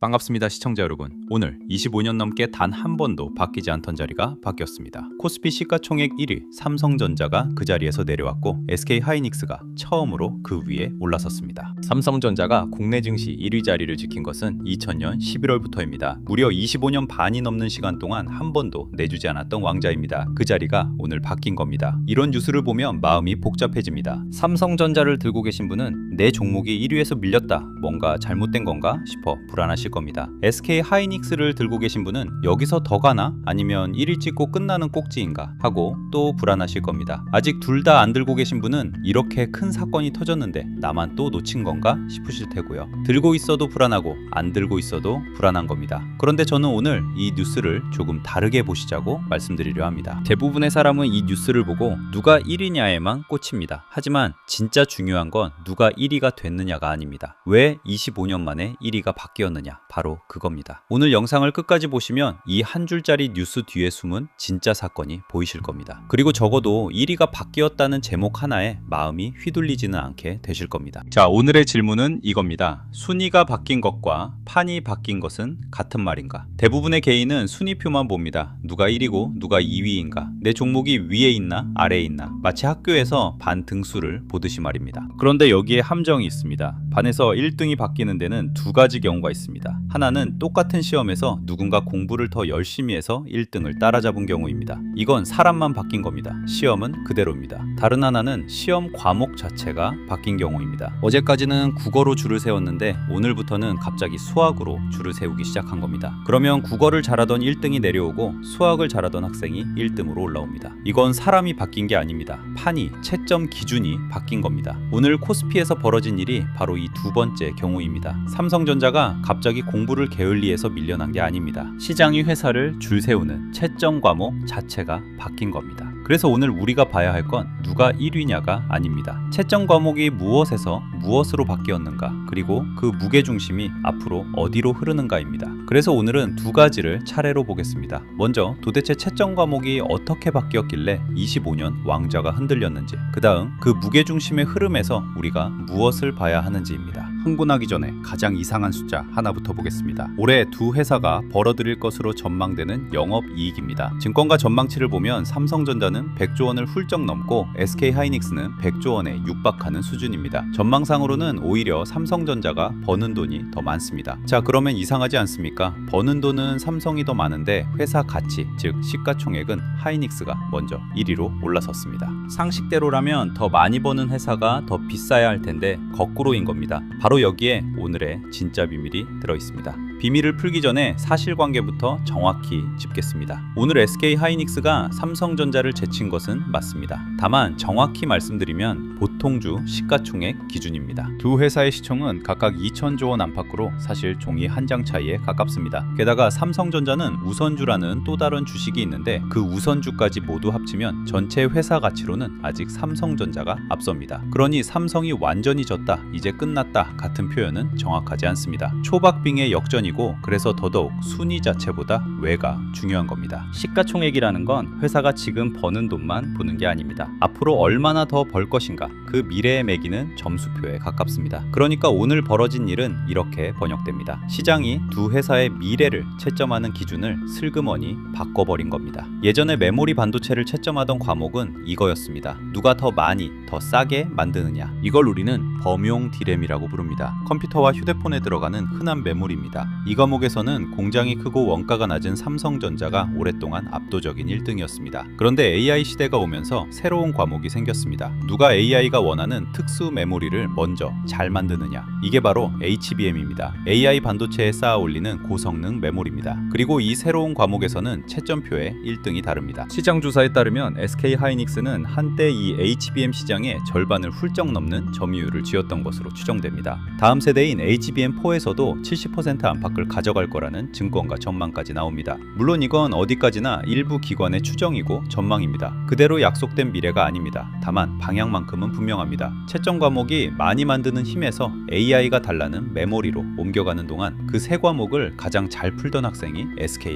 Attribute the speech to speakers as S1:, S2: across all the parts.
S1: 반갑습니다 시청자 여러분. 오늘 25년 넘게 단 한 번도 바뀌지 않던 자리가 바뀌었습니다. 코스피 시가총액 1위 삼성전자가 그 자리에서 내려왔고 SK하이닉스가 처음으로 그 위에 올라섰습니다. 삼성전자가 국내 증시 1위 자리를 지킨 것은 2000년 11월부터입니다. 무려 25년 반이 넘는 시간 동안 한 번도 내주지 않았던 왕자입니다. 그 자리가 오늘 바뀐 겁니다. 이런 뉴스를 보면 마음이 복잡해집니다. 삼성전자를 들고 계신 분은 내 종목이 1위에서 밀렸다, 뭔가 잘못된 건가 싶어 불안하실 겁니다. SK하이닉스를 들고 계신 분은 여기서 더 가나? 아니면 1위 찍고 끝나는 꼭지인가? 하고 또 불안하실 겁니다. 아직 둘 다 안 들고 계신 분은 이렇게 큰 사건이 터졌는데 나만 또 놓친 건가? 싶으실 테고요. 들고 있어도 불안하고 안 들고 있어도 불안한 겁니다. 그런데 저는 오늘 이 뉴스를 조금 다르게 보시자고 말씀드리려 합니다. 대부분의 사람은 이 뉴스를 보고 누가 1위냐에만 꽂힙니다. 하지만 진짜 중요한 건 누가 1위가 됐느냐가 아닙니다. 왜 25년 만에 1위가 바뀌었느냐? 바로 그겁니다. 오늘 영상을 끝까지 보시면 이 한 줄짜리 뉴스 뒤에 숨은 진짜 사건이 보이실 겁니다. 그리고 적어도 1위가 바뀌었다는 제목 하나에 마음이 휘둘리지는 않게 되실 겁니다. 자, 오늘의 질문은 이겁니다. 순위가 바뀐 것과 판이 바뀐 것은 같은 말인가? 대부분의 개인은 순위표만 봅니다. 누가 1위고 누가 2위인가? 내 종목이 위에 있나 아래에 있나? 마치 학교에서 반 등수를 보듯이 말입니다. 그런데 여기에 함정이 있습니다. 반에서 1등이 바뀌는 데는 두 가지 경우가 있습니다. 하나는 똑같은 시험에서 누군가 공부를 더 열심히 해서 1등을 따라잡은 경우입니다. 이건 사람만 바뀐 겁니다. 시험은 그대로입니다. 다른 하나는 시험 과목 자체가 바뀐 경우입니다. 어제까지는 국어로 줄을 세웠는데 오늘부터는 갑자기 수학으로 줄을 세우기 시작한 겁니다. 그러면 국어를 잘하던 1등이 내려오고 수학을 잘하던 학생이 1등으로 올라옵니다. 이건 사람이 바뀐 게 아닙니다. 판이, 채점 기준이 바뀐 겁니다. 오늘 코스피에서 벌어진 일이 바로 이 두 번째 경우입니다. 삼성전자가 갑자기 공부를 게을리해서 밀려난 게 아닙니다. 시장이 회사를 줄 세우는 채점 과목 자체가 바뀐 겁니다. 그래서 오늘 우리가 봐야 할 건 누가 1위냐가 아닙니다. 채점 과목이 무엇에서 무엇으로 바뀌었는가, 그리고 그 무게중심이 앞으로 어디로 흐르는가입니다. 그래서 오늘은 두 가지를 차례로 보겠습니다. 먼저 도대체 채점 과목이 어떻게 바뀌었길래 25년 왕좌가 흔들렸는지, 그 다음 그 무게중심의 흐름에서 우리가 무엇을 봐야 하는지입니다. 흥분하기 전에 가장 이상한 숫자 하나부터 보겠습니다. 올해 두 회사가 벌어들일 것으로 전망되는 영업이익입니다. 증권가 전망치를 보면 삼성전자는 100조 원을 훌쩍 넘고 SK하이닉스는 100조 원에 육박하는 수준입니다. 전망상으로는 오히려 삼성전자가 버는 돈이 더 많습니다. 자, 그러면 이상하지 않습니까? 버는 돈은 삼성이 더 많은데 회사 가치, 즉 시가총액은 하이닉스가 먼저 1위로 올라섰습니다. 상식대로라면 더 많이 버는 회사가 더 비싸야 할 텐데 거꾸로인 겁니다. 바로 여기에 오늘의 진짜 비밀이 들어있습니다. 비밀을 풀기 전에 사실관계부터 정확히 짚겠습니다. 오늘 SK하이닉스가 삼성전자를 제친 것은 맞습니다. 다만 정확히 말씀드리면 보통주 시가총액 기준입니다. 두 회사의 시총은 각각 2천조 원 안팎으로 사실 종이 한 장 차이에 가깝습니다. 게다가 삼성전자는 우선주라는 또 다른 주식이 있는데 그 우선주까지 모두 합치면 전체 회사 가치로는 아직 삼성전자가 앞섭니다. 그러니 삼성이 완전히 졌다, 이제 끝났다 같은 표현은 정확하지 않습니다. 초박빙의 역전이고, 그래서 더더욱 순위 자체보다 외가 중요한 겁니다. 시가총액이라는 건 회사가 지금 버는 돈만 보는 게 아닙니다. 앞으로 얼마나 더 벌 것인가, 그 미래에 매기는 점수표에 가깝습니다. 그러니까 오늘 벌어진 일은 이렇게 번역됩니다. 시장이 두 회사의 미래를 채점하는 기준을 슬그머니 바꿔버린 겁니다. 예전에 메모리 반도체를 채점하던 과목은 이거였습니다. 누가 더 많이, 더 싸게 만드느냐. 이걸 우리는 범용 디램이라고 부릅니다. 컴퓨터와 휴대폰에 들어가는 흔한 메모리입니다. 이 과목에서는 공장이 크고 원가가 낮은 삼성전자가 오랫동안 압도적인 1등이었습니다. 그런데 AI 시대가 오면서 새로운 과목이 생겼습니다. 누가 AI가 원하는 특수 메모리를 먼저 잘 만드느냐. 이게 바로 HBM입니다. AI 반도체에 쌓아 올리는 고성능 메모리입니다. 그리고 이 새로운 과목에서는 채점표의 1등이 다릅니다. 시장 조사에 따르면 SK하이닉스는 한때 이 HBM 시장의 절반을 훌쩍 넘는 점유율을 쥐었던 것으로 추정됩니다. 다음 세대인 HBM4에서도 70% 안팎을 가져갈 거라는 증권가 전망까지 나옵니다. 물론 이건 어디까지나 일부 기관의 추정이고 전망입니다. 그대로 약속된 미래가 아닙니다. 다만 방향만큼은 분명합니다. 채점 과목이 많이 만드는 힘에서 AI가 달라는 메모리로 옮겨가는 동안 그 세 과목을 가장 잘 풀던 학생이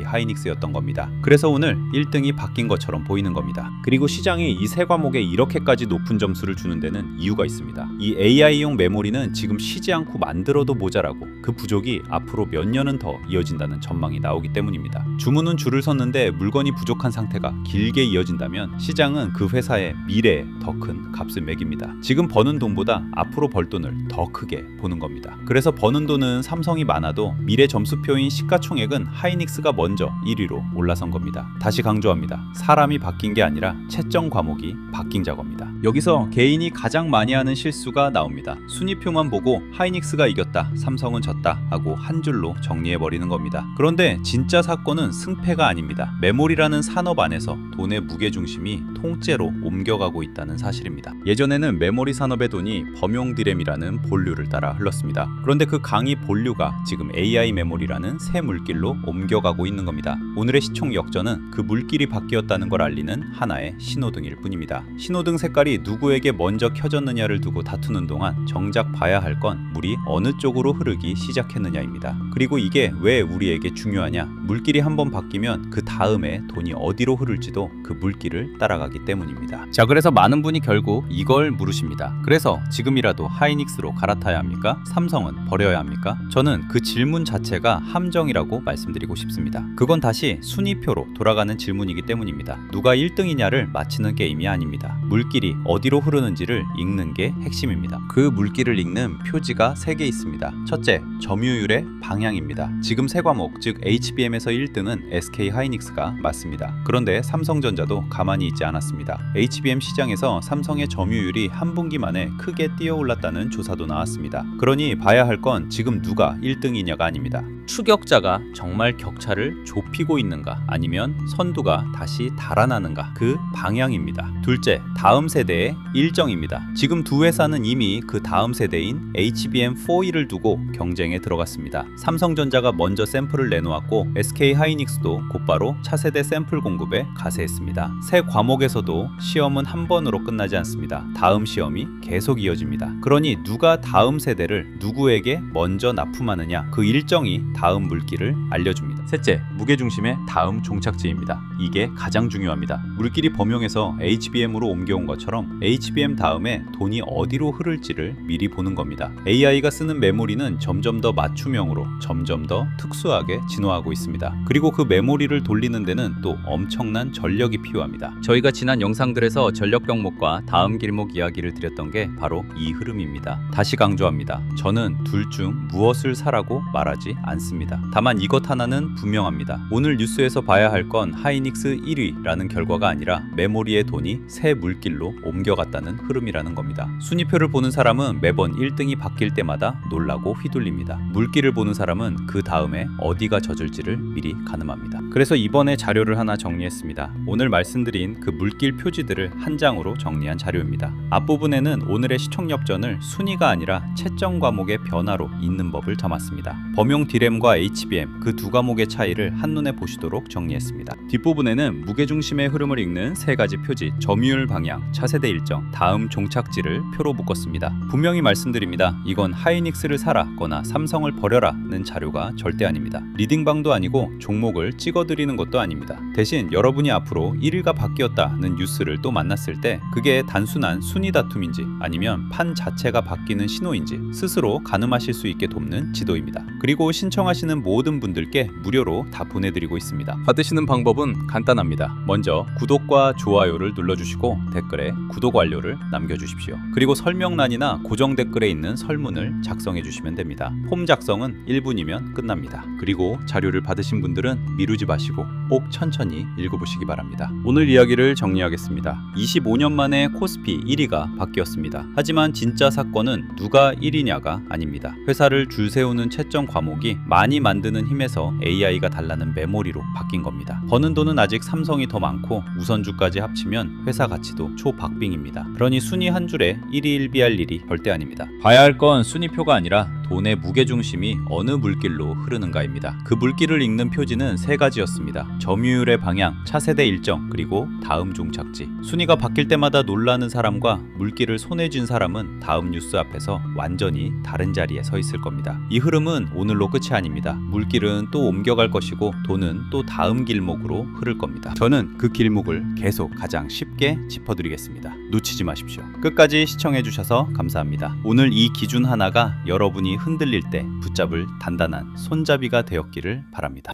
S1: SK하이닉스였던 겁니다. 그래서 오늘 1등이 바뀐 것처럼 보이는 겁니다. 그리고 시장이 이 세 과목에 이렇게까지 높은 점수를 주는 데는 이유가 있습니다. 이 AI용 메모리는 지금 쉬지 않고 만들어도 모자라고 그 부족이 앞으로 몇 몇 년은 더 이어진다는 전망이 나오기 때문입니다. 주문은 줄을 섰는데 물건이 부족한 상태가 길게 이어진다면 시장은 그 회사의 미래에 더 큰 값을 매깁니다. 지금 버는 돈보다 앞으로 벌 돈을 더 크게 보는 겁니다. 그래서 버는 돈은 삼성이 많아도 미래 점수표인 시가총액은 하이닉스가 먼저 1위로 올라선 겁니다. 다시 강조합니다. 사람이 바뀐 게 아니라 채점 과목이 바뀐 작업입니다. 여기서 개인이 가장 많이 하는 실수가 나옵니다. 순위표만 보고 하이닉스가 이겼다, 삼성은 졌다 하고 한 줄로 정리해버리는 겁니다. 그런데 진짜 사건은 승패가 아닙니다. 메모리라는 산업 안에서 돈의 무게중심이 통째로 옮겨가고 있다는 사실입니다. 예전에는 메모리 산업의 돈이 범용 디램이라는 본류를 따라 흘렀습니다. 그런데 그 강의 본류가 지금 AI 메모리라는 새 물길로 옮겨가고 있는 겁니다. 오늘의 시총 역전은 그 물길이 바뀌었다는 걸 알리는 하나의 신호등일 뿐입니다. 신호등 색깔이 누구에게 먼저 켜졌느냐를 두고 다투는 동안 정작 봐야 할 건 물이 어느 쪽으로 흐르기 시작했느냐입니다. 그리고 이게 왜 우리에게 중요하냐? 물길이 한번 바뀌면 그 다음에 돈이 어디로 흐를지도 그 물길을 따라가기 때문입니다. 자, 그래서 많은 분이 결국 이걸 물으십니다. 그래서 지금이라도 하이닉스로 갈아타야 합니까? 삼성은 버려야 합니까? 저는 그 질문 자체가 함정이라고 말씀드리고 싶습니다. 그건 다시 순위표로 돌아가는 질문이기 때문입니다. 누가 1등이냐를 맞히는 게임이 아닙니다. 물길이 어디로 흐르는지를 읽는 게 핵심입니다. 그 물길을 읽는 표지가 3개 있습니다. 첫째, 점유율의 방향입니다. 지금 세 과목, 즉 HBM에서 1등은 SK 하이닉스가 맞습니다. 그런데 삼성전자도 가만히 있지 않았습니다. HBM 시장에서 삼성의 점유율이 한 분기 만에 크게 뛰어올랐다는 조사도 나왔습니다. 그러니 봐야 할 건 지금 누가 1등이냐가 아닙니다. 추격자가 정말 격차를 좁히고 있는가, 아니면 선두가 다시 달아나는가, 그 방향입니다. 둘째, 다음 세대의 일정입니다. 지금 두 회사는 이미 그 다음 세대인 HBM4E를 두고 경쟁에 들어갔습니다. 삼성전자가 먼저 샘플을 내놓았고 SK 하이닉스도 곧바로 차세대 샘플 공급에 가세했습니다. 새 과목에서도 시험은 한 번으로 끝나지 않습니다. 다음 시험이 계속 이어집니다. 그러니 누가 다음 세대를 누구에게 먼저 납품하느냐, 그 일정이 다음 물길을 알려줍니다. 셋째, 무게중심의 다음 종착지입니다. 이게 가장 중요합니다. 물길이 범용에서 HBM으로 옮겨온 것처럼 HBM 다음에 돈이 어디로 흐를지를 미리 보는 겁니다. AI가 쓰는 메모리는 점점 더 맞춤형으로, 점점 더 특수하게 진화하고 있습니다. 그리고 그 메모리를 돌리는 데는 또 엄청난 전력이 필요합니다. 저희가 지난 영상들에서 전력 병목과 다음 길목 이야기를 드렸던 게 바로 이 흐름입니다. 다시 강조합니다. 저는 둘 중 무엇을 사라고 말하지 않습니다. 다만 이것 하나는 분명합니다. 오늘 뉴스에서 봐야 할 건 하이닉스 1위라는 결과가 아니라 메모리의 돈이 새 물길로 옮겨갔다는 흐름이라는 겁니다. 순위표를 보는 사람은 매번 1등이 바뀔 때마다 놀라고 휘둘립니다. 물길을 보는 사람은 그 다음에 어디가 젖을지를 미리 가늠합니다. 그래서 이번에 자료를 하나 정리했습니다. 오늘 말씀드린 그 물길 표지들을 한 장으로 정리한 자료입니다. 앞부분에는 오늘의 시총 역전을 순위가 아니라 채점 과목의 변화로 잇는 법을 담았습니다. 범용 디램과 HBM 그 두 과목의 차이를 한눈에 보시도록 정리했습니다. 뒷부분에는 무게중심의 흐름을 읽는 세 가지 표지, 점유율 방향, 차세대 일정, 다음 종착지를 표로 묶었습니다. 분명히 말씀드립니다. 이건 하이닉스를 사라거나 삼성을 버려라는 자료가 절대 아닙니다. 리딩방도 아니고 종목을 찍어드리는 것도 아닙니다. 대신 여러분이 앞으로 1위가 바뀌었다는 뉴스를 또 만났을 때 그게 단순한 순위 다툼인지 아니면 판 자체가 바뀌는 신호인지 스스로 가늠하실 수 있게 돕는 지도입니다. 그리고 신청하시는 모든 분들께 무료로 다 보내드리고 있습니다. 받으시는 방법은 간단합니다. 먼저 구독과 좋아요를 눌러주시고 댓글에 구독 완료를 남겨주십시오. 그리고 설명란이나 고정 댓글에 있는 설문을 작성해 주시면 됩니다. 폼 작성은 1분이면 끝납니다. 그리고 자료를 받으신 분들은 미루지 마시고 꼭 천천히 읽어보시기 바랍니다. 오늘 이야기를 정리하겠습니다. 25년 만에 코스피 1위가 바뀌었습니다. 하지만 진짜 사건은 누가 1위냐가 아닙니다. 회사를 줄 세우는 채점 과목이 많이 만드는 힘에서 AI가 달라는 메모리로 바뀐 겁니다. 버는 돈은 아직 삼성이 더 많고 우선주까지 합치면 회사 가치도 초박빙입니다. 그러니 순위 한 줄에 1위 1비할 일이 절대 아닙니다. 봐야 할 건 순위표가 아니라 돈의 무게중심이 어느 물길로 흐르는가입니다. 그 물길을 읽는 표지는 세 가지였습니다. 점유율의 방향, 차세대 일정, 그리고 다음 종착지. 순위가 바뀔 때마다 놀라는 사람과 물길을 손에 쥔 사람은 다음 뉴스 앞에서 완전히 다른 자리에 서 있을 겁니다. 이 흐름은 오늘로 끝이 아닙니다. 물길은 또 옮겨갈 것이고 돈은 또 다음 길목으로 흐를 겁니다. 저는 그 길목을 계속 가장 쉽게 짚어드리겠습니다. 놓치지 마십시오. 끝까지 시청해주셔서 감사합니다. 오늘 이 기준 하나가 여러분이 흔들릴 때 붙잡을 단단한 손잡이가 되었기를 바랍니다.